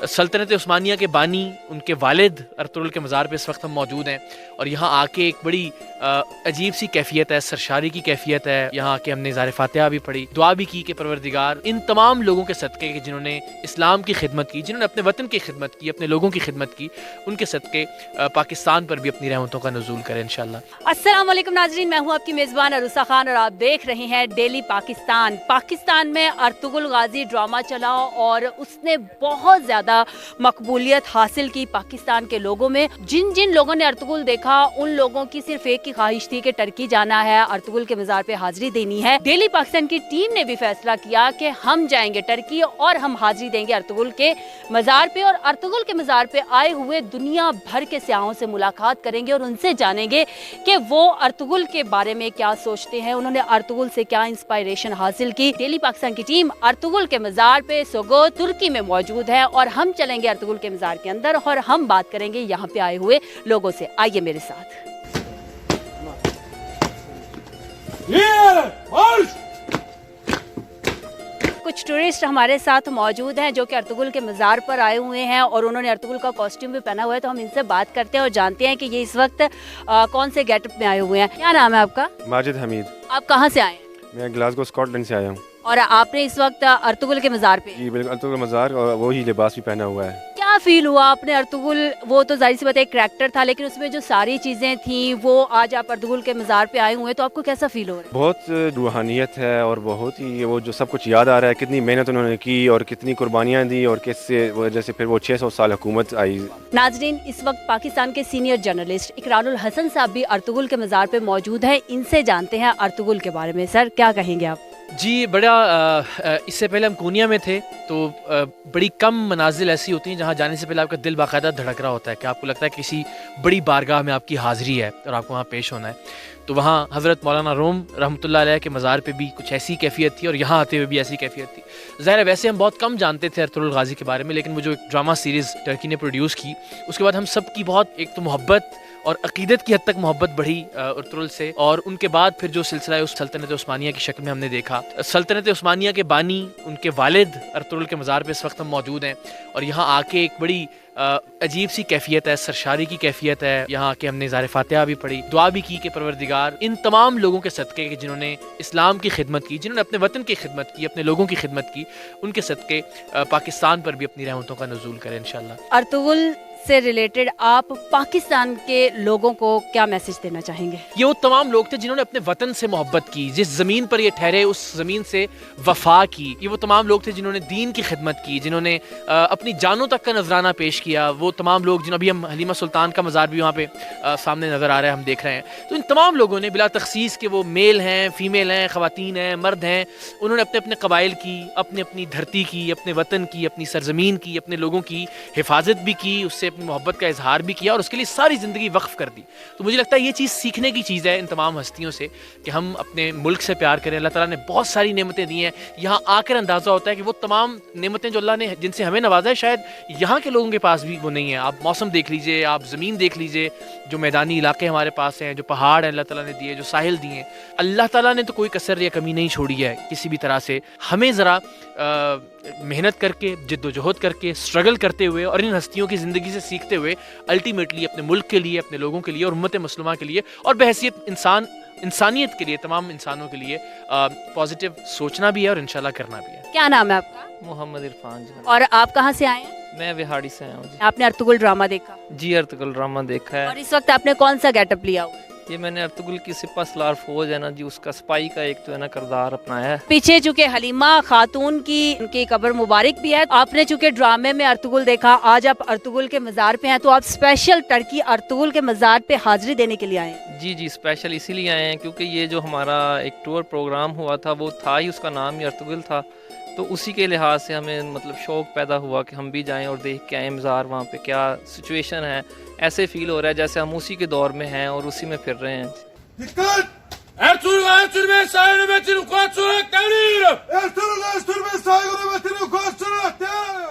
سلطنت عثمانیہ کے بانی ان کے والد ارطغرل کے مزار پہ اس وقت ہم موجود ہیں، اور یہاں آ کے ایک بڑی عجیب سی کیفیت ہے، سرشاری کی کیفیت ہے۔ یہاں آ کے ہم نے اظہار فاتحہ بھی پڑھی، دعا بھی کی کہ پروردگار ان تمام لوگوں کے صدقے کہ جنہوں نے اسلام کی خدمت کی، جنہوں نے اپنے وطن کی خدمت کی، اپنے لوگوں کی خدمت کی، ان کے صدقے پاکستان پر بھی اپنی رحمتوں کا نزول کرے انشاءاللہ۔ السلام علیکم ناظرین، میں ہوں آپ کی میزبان عروسہ خان اور آپ دیکھ رہے ہیں ڈیلی پاکستان۔ پاکستان میں ارطغرل غازی ڈرامہ چلا اور اس نے بہت زیادہ مقبولیت حاصل کی پاکستان کے لوگوں میں۔ جن جن لوگوں نے ارطغرل دیکھا ان لوگوں کی صرف ایک کی خواہش تھی کہ ٹرکی جانا ہے، ارطغرل کے مزار پہ حاضری دینی ہے۔ ڈیلی پاکستان کی ٹیم نے بھی فیصلہ کیا کہ ہم جائیں گے ٹرکی اور ہم حاضری دیں گے ارطغرل کے مزار پہ، اور ارطغرل کے مزار پہ آئے ہوئے دنیا بھر کے سیاحوں سے ملاقات کریں گے اور ان سے جانیں گے کہ وہ ارطغرل کے بارے میں کیا سوچتے ہیں، انہوں نے ارطغرل سے کیا انسپائریشن حاصل کی۔ ڈیلی پاکستان کی ٹیم ارطغرل کے مزار پہ سوگوت ترکی میں موجود ہے اور ہم چلیں گے ارطغرل کے مزار کے اندر اور ہم بات کریں گے یہاں پہ آئے ہوئے لوگوں سے۔ آئیے میرے ساتھ۔ کچھ ٹورسٹ ہمارے ساتھ موجود ہیں جو کہ ارطغرل کے مزار پر آئے ہوئے ہیں اور انہوں نے ارطغرل کا کاسٹیوم بھی پہنا ہوا ہے، تو ہم ان سے بات کرتے ہیں اور جانتے ہیں کہ یہ اس وقت کون سے گیٹ اپ میں آئے ہوئے ہیں۔ کیا نام ہے آپ کا؟ ماجد حمید۔ آپ کہاں سے آئے ہیں؟ میں گلاسگو اسکاٹ لینڈ سے آیا ہوں۔ اور آپ نے اس وقت ارطغرل کے مزار پہ؟ جی بالکل، ارطغرل مزار اور وہی لباس بھی پہنا ہوا ہے۔ کیا فیل ہوا آپ نے ارطغرل، وہ تو ظاہر سی بات ہے ایک کریکٹر تھا لیکن اس میں جو ساری چیزیں تھیں وہ آج آپ ارطغرل کے مزار پہ آئے ہوئے ہیں، تو آپ کو کیسا فیل ہو رہا ہے؟ بہت روحانیت ہے اور بہت ہی وہ جو سب کچھ یاد آ رہا ہے، کتنی محنت انہوں نے کی اور کتنی قربانیاں دی اور کس سے وجہ سے پھر وہ 600 سال حکومت آئی۔ ناظرین، اس وقت پاکستان کے سینئر جرنلسٹ اقرار الحسن صاحب بھی ارطغرل کے مزار پہ موجود ہیں، ان سے جانتے ہیں ارطغرل کے بارے میں۔ سر کیا کہیں گے آپ؟ جی بڑا اس سے پہلے ہم کونیا میں تھے تو بڑی کم منازل ایسی ہوتی ہیں جہاں جانے سے پہلے آپ کا دل باقاعدہ دھڑک رہا ہوتا ہے کہ آپ کو لگتا ہے کسی بڑی بارگاہ میں آپ کی حاضری ہے اور آپ کو وہاں پیش ہونا ہے۔ تو وہاں حضرت مولانا روم رحمۃ اللہ علیہ کے مزار پہ بھی کچھ ایسی کیفیت تھی اور یہاں آتے ہوئے بھی ایسی کیفیت تھی۔ ظاہر ہے ویسے ہم بہت کم جانتے تھے ارطغرل غازی کے بارے میں، لیکن وہ جو ایک ڈرامہ سیریز ٹرکی نے پروڈیوس کی اس کے بعد ہم سب کی بہت ایک تو محبت اور عقیدت کی حد تک محبت بڑھی ارطغرل سے، اور ان کے بعد پھر جو سلسلہ ہے اس سلطنت عثمانیہ کی شکل میں ہم نے دیکھا۔ سلطنت عثمانیہ کے بانی ان کے والد ارطغرل کے مزار پہ اس وقت ہم موجود ہیں، اور یہاں آ کے ایک بڑی عجیب سی کیفیت ہے، سرشاری کی کیفیت ہے۔ یہاں آ کے ہم نے اظہار فاتحہ بھی پڑھی، دعا بھی کی کہ پروردگار ان تمام لوگوں کے صدقے کہ جنہوں نے اسلام کی خدمت کی، جنہوں نے اپنے وطن کی خدمت کی، اپنے لوگوں کی خدمت کی، ان کے صدقے پاکستان پر بھی اپنی رحمتوں کا نزول کرے انشاءاللہ۔ ارطغرل سے ریلیٹڈ آپ پاکستان کے لوگوں کو کیا میسج دینا چاہیں گے؟ یہ وہ تمام لوگ تھے جنہوں نے اپنے وطن سے محبت کی، جس زمین پر یہ ٹھہرے اس زمین سے وفا کی۔ یہ وہ تمام لوگ تھے جنہوں نے دین کی خدمت کی، جنہوں نے اپنی جانوں تک کا نذرانہ پیش کیا۔ وہ تمام لوگ جنہوں ابھی ہم حلیمہ سلطان کا مزار بھی وہاں پہ سامنے نظر آ رہا ہے، ہم دیکھ رہے ہیں۔ تو ان تمام لوگوں نے بلا تخصیص کہ وہ میل ہیں، فیمیل ہیں، خواتین ہیں، مرد ہیں، انہوں نے اپنے اپنے قبائل کی، اپنی اپنی دھرتی کی، اپنے وطن کی، اپنی سرزمین کی، اپنے لوگوں کی حفاظت بھی کی، اس سے اپنی محبت کا اظہار بھی کیا اور اس کے لیے ساری زندگی وقف کر دی۔ تو مجھے لگتا ہے یہ چیز سیکھنے کی چیز ہے ان تمام ہستیوں سے کہ ہم اپنے ملک سے پیار کریں۔ اللہ تعالیٰ نے بہت ساری نعمتیں دی ہیں، یہاں آ کر اندازہ ہوتا ہے کہ وہ تمام نعمتیں جو اللہ نے جن سے ہمیں نوازا ہے شاید یہاں کے لوگوں کے پاس بھی وہ نہیں ہے۔ آپ موسم دیکھ لیجئے، آپ زمین دیکھ لیجئے، جو میدانی علاقے ہمارے پاس ہیں، جو پہاڑ ہیں اللہ تعالیٰ نے دیے، جو ساحل دیے ہیں، اللہ تعالیٰ نے تو کوئی کسر یا کمی نہیں چھوڑی ہے کسی بھی طرح سے۔ ہمیں ذرا محنت کر کے، جد و جہد کر کے، اسٹرگل کرتے ہوئے اور ان ہستیوں کی زندگی سے سیکھتے ہوئے الٹیمیٹلی اپنے ملک کے لیے، اپنے لوگوں کے لیے اور امت مسلمہ کے لیے اور بحیثیت انسانیت کے لیے، تمام انسانوں کے لیے پازیٹیو سوچنا بھی ہے اور انشاءاللہ کرنا بھی ہے۔ کیا نام ہے آپ کا؟ محمد عرفان جی۔ اور آپ کہاں سے آئے ہیں؟ میں وہاڑی سے آیا ہوں جی۔ آپ نے ارطغرل ڈرامہ دیکھا؟ جی ارطغرل ڈرامہ دیکھا ہے۔ اور اس وقت آپ نے کون سا گیٹ اپ لیا ہوا ہے؟ یہ میں نے ارطغرل کی سپہ سالار فوج ہے نا جی، اس کا سپاہی کا ایک تو ہے نا کردار اپنایا ہے۔ پیچھے چونکہ حلیمہ خاتون کی ان کی قبر مبارک بھی ہے، آپ نے چونکہ ڈرامے میں ارطغرل دیکھا، آج آپ ارطغرل کے مزار پہ ہیں، تو آپ اسپیشل ٹرکی ارطغرل کے مزار پہ حاضری دینے کے لیے آئے ہیں؟ جی جی اسپیشل اسی لیے آئے ہیں کیونکہ یہ جو ہمارا ایک ٹور پروگرام ہوا تھا وہ تھا ہی، اس کا نام ہی ارطغرل تھا، تو اسی کے لحاظ سے ہمیں مطلب شوق پیدا ہوا کہ ہم بھی جائیں اور دیکھ کے آئیں مزار، وہاں پہ کیا سچویشن ہے۔ ایسے فیل ہو رہا ہے جیسے ہم اسی کے دور میں ہیں اور اسی میں پھر رہے ہیں۔ Ertuğrul Öztürk'ün saygı hürmetini koçuna devriyorum. Ertuğrul Öztürk'ün saygı hürmetini koçuna devriyorum.